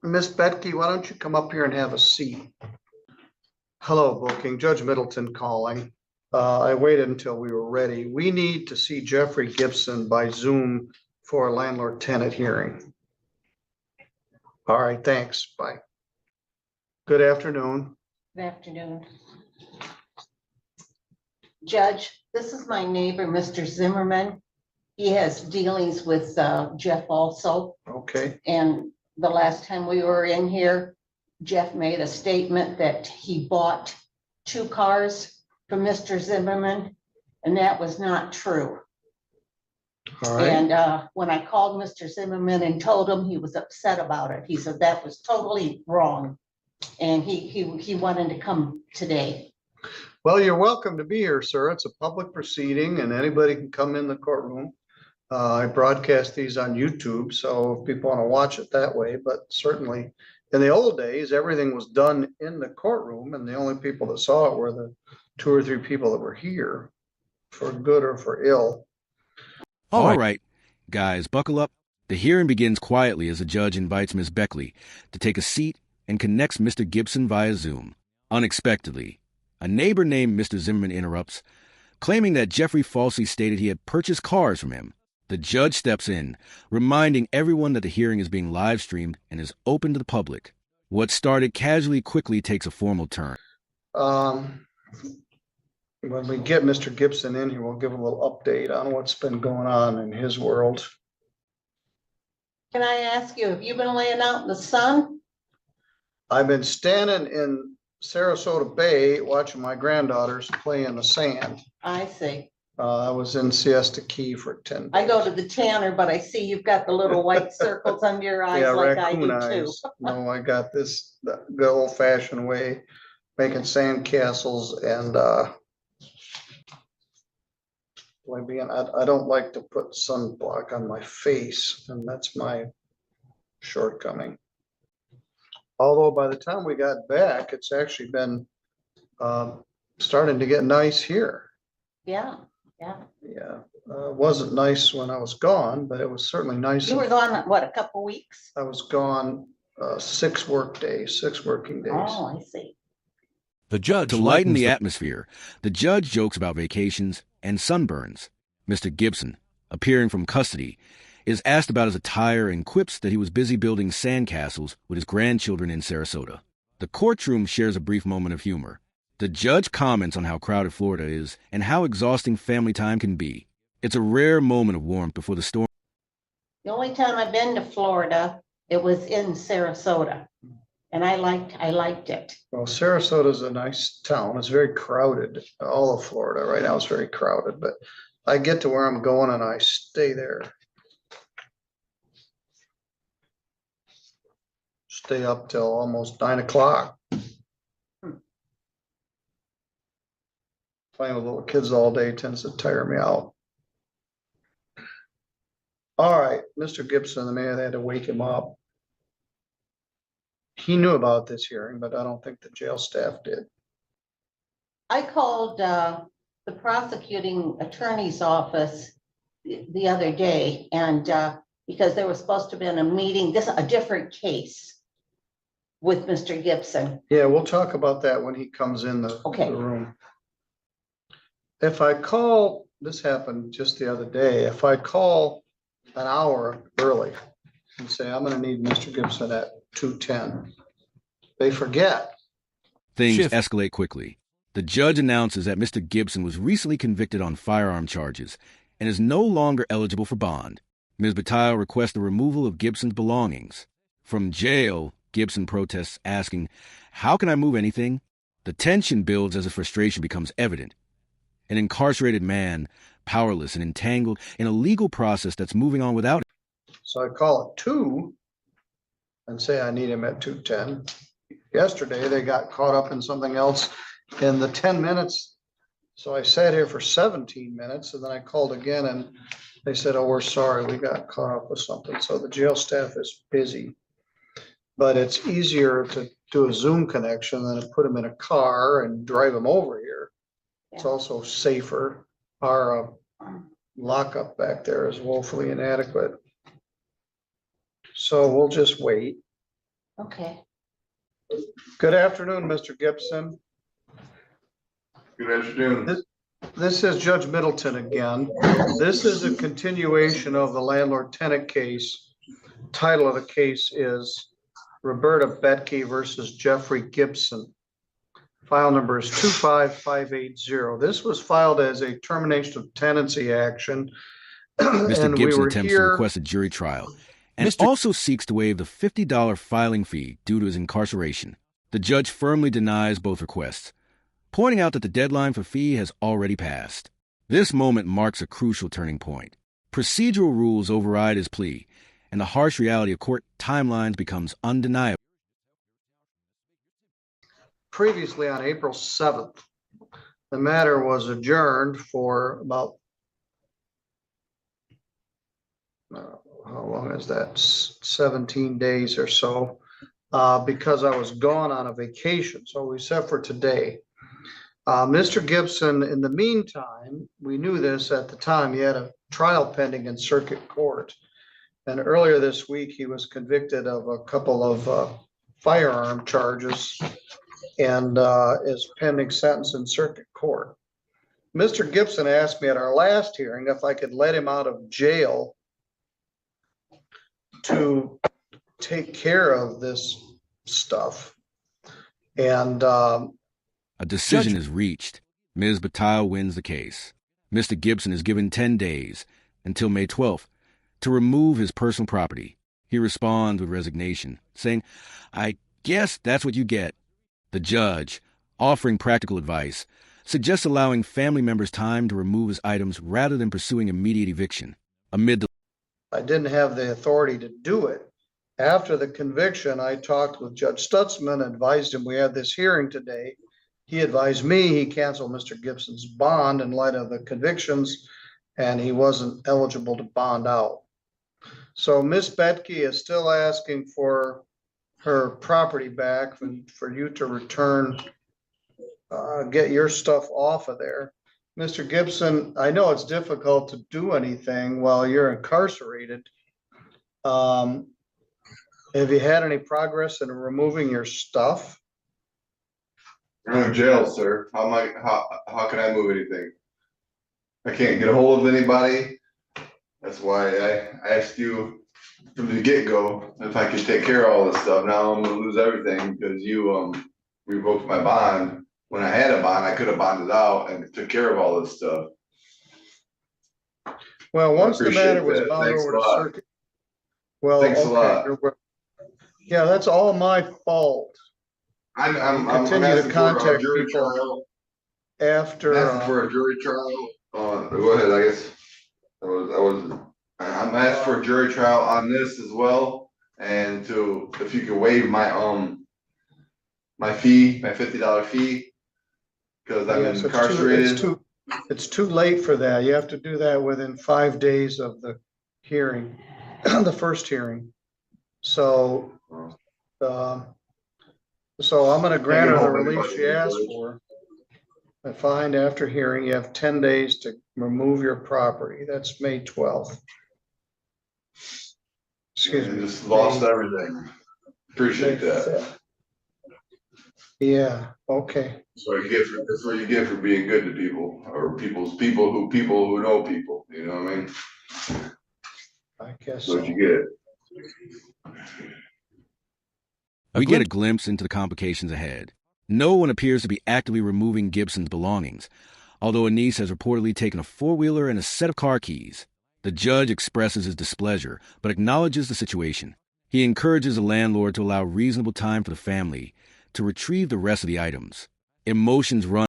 Miss Betke, why don't you come up here and have a seat? Hello, booking. Judge Middleton calling. I waited until we were ready. We need to see Jeffrey Gibson by Zoom for a landlord-tenant hearing. All right, thanks. Bye. Good afternoon. Good afternoon. Judge, this is my neighbor, Mr. Zimmerman. He has dealings with Jeff also. Okay. And the last time we were in here, Jeff made a statement that he bought 2 cars from Mr. Zimmerman, and that was not true. All right. And when I called Mr. Zimmerman and told him, he was upset about it. He said that was totally wrong. And he wanted to come today. Well, you're welcome to be here, sir. It's a public proceeding and anybody can come in the courtroom. I broadcast these on YouTube, so if people want to watch it that way, but certainly in the old days, everything was done in the courtroom and the only people that saw it were the 2 or 3 people that were here, for good or for ill. All right, guys, buckle up. The hearing begins quietly as the judge invites Ms. Beckley to take a seat and connects Mr. Gibson via Zoom. Unexpectedly, a neighbor named Mr. Zimmerman interrupts, claiming that Jeffrey falsely stated he had purchased cars from him. The judge steps in, reminding everyone that the hearing is being live streamed and is open to the public. What started casually quickly takes a formal turn. When we get Mr. Gibson in here, we'll give a little update on what's been going on in his world. Can I ask you, have you been laying out in the sun? I've been standing in Sarasota Bay watching my granddaughters play in the sand. I see. I was in Siesta Key for 10 days. I go to the Tanner, but I see you've got the little white circles under your eyes Yeah, like I do raccoon too. eyes. No, I got this the good old fashioned way, making sand castles and I don't like to put sunblock on my face, and that's my shortcoming. Although by the time we got back, it's actually been starting to get nice here. Yeah, yeah. Yeah, wasn't nice when I was gone, but it was certainly nice. You were gone, what, a couple weeks? I was gone 6 working days. Oh, I see. The judge, to lighten the atmosphere, the judge jokes about vacations and sunburns. Mr. Gibson, appearing from custody, is asked about his attire and quips that he was busy building sandcastles with his grandchildren in Sarasota. The courtroom shares a brief moment of humor. The judge comments on how crowded Florida is and how exhausting family time can be. It's a rare moment of warmth before the storm. The only time I've been to Florida, it was in Sarasota, and I liked it. Well, Sarasota is a nice town. It's very crowded. All of Florida right now is very crowded, but I get to where I'm going and I stay there. Stay up till almost 9 o'clock. Playing with little kids all day tends to tire me out. All right, Mr. Gibson, the man had to wake him up. He knew about this hearing, but I don't think the jail staff did. I called the prosecuting attorney's office the other day, and because there was supposed to have been a meeting, a different case with Mr. Gibson. Yeah, we'll talk about that when he comes in the room. If I call, this happened just the other day, if I call an hour early and say, I'm going to need Mr. Gibson at 2:10, they forget. Things escalate quickly. The judge announces that Mr. Gibson was recently convicted on firearm charges and is no longer eligible for bond. Ms. Bataille requests the removal of Gibson's belongings. From jail, Gibson protests, asking, "How can I move anything?" The tension builds as his frustration becomes evident. An incarcerated man, powerless and entangled in a legal process that's moving on without him. So I call it 2 and say I need him at 2:10. Yesterday, they got caught up in something else in the 10 minutes. So I sat here for 17 minutes and then I called again and they said, oh, we're sorry, we got caught up with something. So the jail staff is busy, but it's easier to do a Zoom connection than to put them in a car and drive them over here. It's also safer. Our lockup back there is woefully inadequate. So we'll just wait. Okay. Good afternoon, Mr. Gibson. Good afternoon. This is Judge Middleton again. This is a continuation of the landlord-tenant case. Title of the case is Roberta Betke versus Jeffrey Gibson. File number is 25580. This was filed as a termination of tenancy action. Mr. And Gibson were attempts to here. request a jury trial and also seeks to waive the $50 filing fee due to his incarceration. The judge firmly denies both requests, pointing out that the deadline for fee has already passed. This moment marks a crucial turning point. Procedural rules override his plea, and the harsh reality of court timelines becomes undeniable. Previously on April 7th, the matter was adjourned for about, how long is that? 17 days or so, because I was gone on a vacation. So we set for today. Mr. Gibson, in the meantime, we knew this at the time, he had a trial pending in circuit court. And earlier this week, he was convicted of a couple of firearm charges and is pending sentence in circuit court. Mr. Gibson asked me at our last hearing if I could let him out of jail to take care of this stuff. And A decision is reached. Ms. Battile wins the case. Mr. Gibson is given 10 days until May 12th to remove his personal property. He responds with resignation, saying, "I guess that's what you get." The judge, offering practical advice, suggests allowing family members time to remove his items rather than pursuing immediate eviction. Amid the I didn't have the authority to do it. After the conviction, I talked with Judge Stutzman, advised him we had this hearing today. He advised me he canceled Mr. Gibson's bond in light of the convictions, and he wasn't eligible to bond out. So Miss Betke is still asking for her property back and for you to return, get your stuff off of there. Mr. Gibson, I know it's difficult to do anything while you're incarcerated. Have you had any progress in removing your stuff? I'm in jail, sir. How can I move anything? I can't get a hold of anybody. That's why I asked you from the get-go if I could take care of all this stuff. Now I'm gonna lose everything because you revoked my bond. When I had a bond, I could have bonded out and took care of all this stuff. Well, once the matter was that. bound Thanks over a to lot. circuit. Well, Thanks a lot. Yeah, that's all my fault. I'm Continue to asking for a contact jury people trial. after. I'm asking for a jury trial. Go ahead, I guess. I'm asking for a jury trial on this as well, and if you could waive my my fee, my $50 fee, because I'm Yes, incarcerated. It's too late for that. You have to do that within 5 days of the hearing, the first hearing. So, so I'm gonna grant her the relief she asked for. I find after hearing, you have 10 days to remove your property. That's May 12th. Excuse me. Just lost everything. Appreciate that. Yeah, okay. That's what you get for being good to people, or people who know people. You know what I mean? I guess That's so. what you get. We get a glimpse into the complications ahead. No one appears to be actively removing Gibson's belongings, although a niece has reportedly taken a four-wheeler and a set of car keys. The judge expresses his displeasure, but acknowledges the situation. He encourages the landlord to allow reasonable time for the family to retrieve the rest of the items. Emotions run.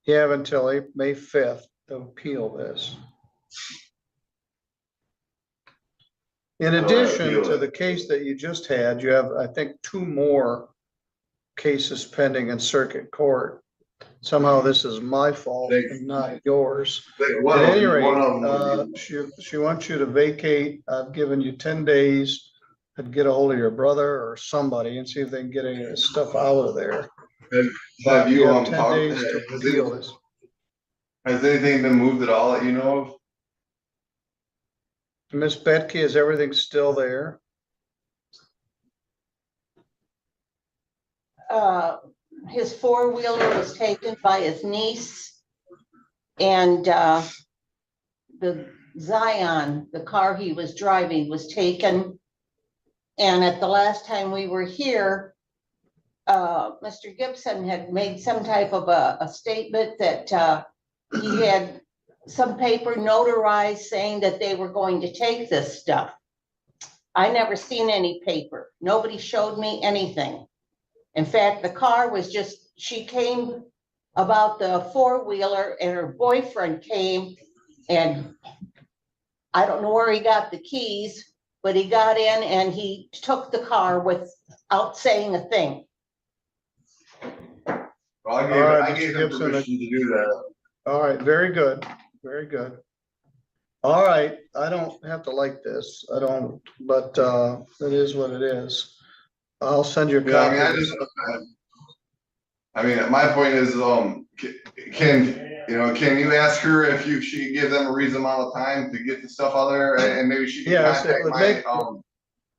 You have until May 5th to appeal this. In addition to the case that you just had, you have, I think, 2 more cases pending in circuit court. Somehow this is my fault and not yours. At any rate, she wants you to vacate. I've given you 10 days to get a hold of your brother or somebody and see if they can get any of this stuff out of there. Have you 10 days to appeal this. Has anything been moved at all that you know of? Miss Betke, is everything still there? His four-wheeler was taken by his niece. And the Zion, the car he was driving, was taken. And at the last time we were here, Mr. Gibson had made some type of a statement that he had some paper notarized saying that they were going to take this stuff. I never seen any paper. Nobody showed me anything. In fact, the car was just, she came about the four-wheeler and her boyfriend came, and I don't know where he got the keys, but he got in and he took the car without saying a thing. Well, I gave Mr. him Gibson, permission to do that. All right, very good, very good. All right, I don't have to like this, I don't, but it is what it is. I'll send you a Yeah, I copy. mean, I mean, my point is, can you ask her if she could give them a reasonable amount of time to get the stuff out there, and maybe she can Yes, it contact would my make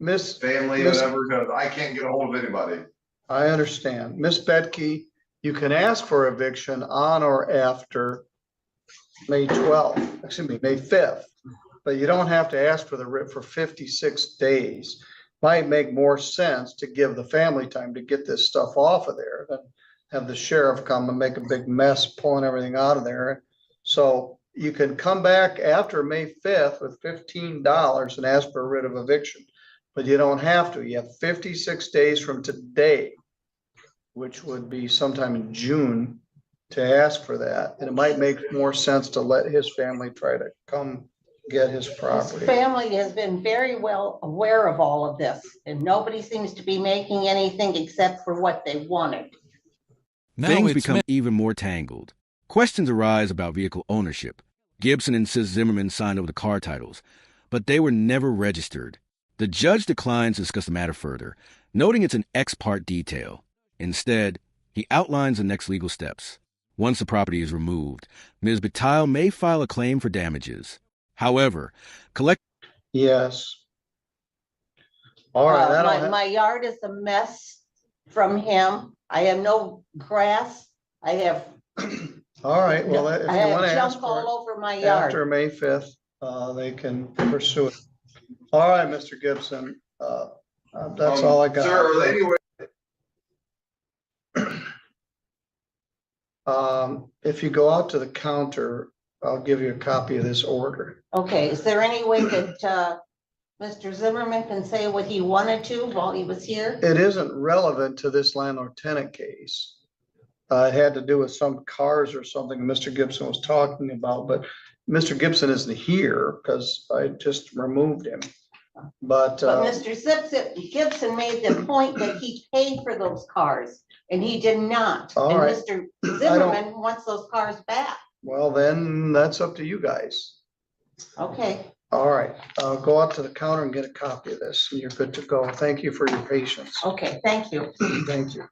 Miss, family, Miss- whatever, because I can't get a hold of anybody. I understand. Miss Betke, you can ask for eviction on or after May 12th, excuse me, May 5th. But you don't have to ask for the writ for 56 days. Might make more sense to give the family time to get this stuff off of there than have the sheriff come and make a big mess pulling everything out of there. So you can come back after May 5th with $15 and ask for a writ of eviction, but you don't have to. You have 56 days from today, which would be sometime in June, to ask for that. And it might make more sense to let his family try to come get his His property. family has been very well aware of all of this, and nobody seems to be making anything except for what they wanted. Things become even more tangled. Questions arise about vehicle ownership. Gibson insists Zimmerman signed over the car titles, but they were never registered. The judge declines to discuss the matter further, noting it's an ex parte detail. Instead, he outlines the next legal steps. Once the property is removed, Ms. Battile may file a claim for damages. However, Yes. All right, I don't My yard is a mess from him. I have no grass. I have, all right, well, if I you want have to ask junk for all over my it yard. after May 5th, they can pursue it. All right, Mr. Gibson, that's all I got. Sir, are there any way? If you go out to the counter, I'll give you a copy of this order. Okay, is there any way that Mr. Zimmerman can say what he wanted to while he was here? It isn't relevant to this landlord tenant case. It had to do with some cars or something Mr. Gibson was talking about, but Mr. Gibson isn't here because I just removed him. But Mr. Gibson made the point that he paid for those cars, and he did not. All And right. Mr. Zimmerman wants those cars back. well, then that's up to you guys. Okay, All right, I'll go out to the counter and get a copy of this, and you're good to go. Thank you for your patience. okay, thank you. Thank you.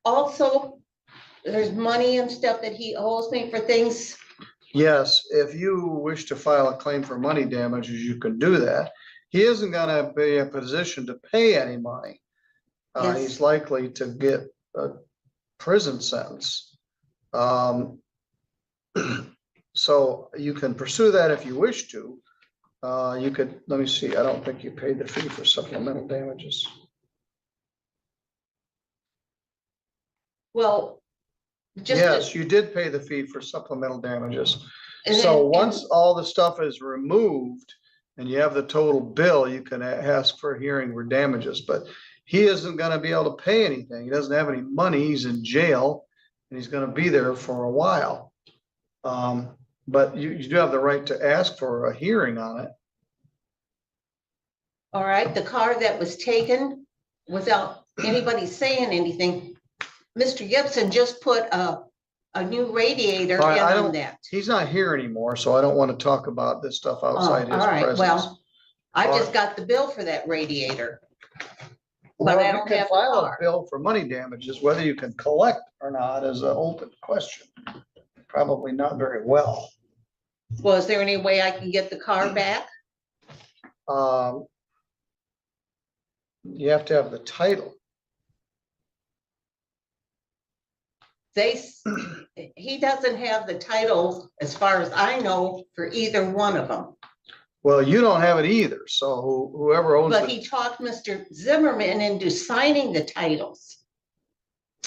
Also, there's money and stuff that he owes me for things. Yes, if you wish to file a claim for money damages, you can do that. He isn't gonna be in a position to pay any money. Yes. He's likely to get a prison sentence. So you can pursue that if you wish to. You could, let me see, I don't think you paid the fee for supplemental damages. Well, just. Yes, you did pay the fee for supplemental damages. and So then- once all the stuff is removed and you have the total bill, you can ask for a hearing for damages, but he isn't gonna be able to pay anything. He doesn't have any money. He's in jail and he's gonna be there for a while. But you do have the right to ask for a hearing on it. All right, the car that was taken without anybody saying anything, Mr. Gibson just put a new radiator in All right, I on don't- that. He's not here anymore, so I don't want to talk about this stuff Oh, outside his all right, presence. well, I All just got the bill for that radiator. Well, but I you don't can have the file a car. bill for money damages, whether you can collect or not is an open question. Probably not very well. Well, is there any way I can get the car back? You have to have the title. He doesn't have the title, as far as I know, for either one of them. Well, you don't have it either, so whoever owns But it. he talked Mr. Zimmerman into signing the titles.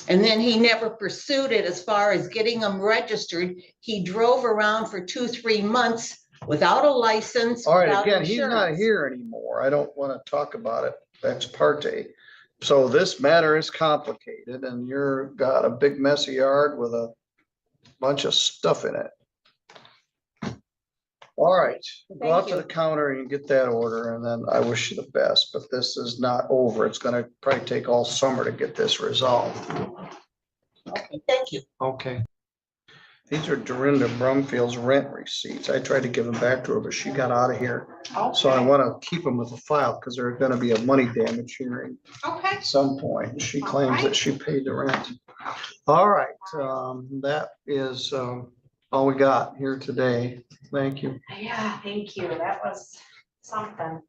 And then he never pursued it as far as getting them registered. He drove around for 2-3 months without a license. All right, without again, he's not insurance. here anymore. I don't want to talk about it ex parte. So this matter is complicated and you're got a big messy yard with a bunch of stuff in it. All right, go out to the counter and get that order and then I wish you the best, but this is not over. It's gonna probably take all summer to get this resolved. Okay, thank you. Okay. These are Dorinda Brumfield's rent receipts. I tried to give them back to her, but she got out of here. So I want to keep them with the file because there's going to be a money damage hearing Okay. at some point. She claims that she paid the rent. All right, that is all we got here today. Thank you. Yeah, thank you. That was something.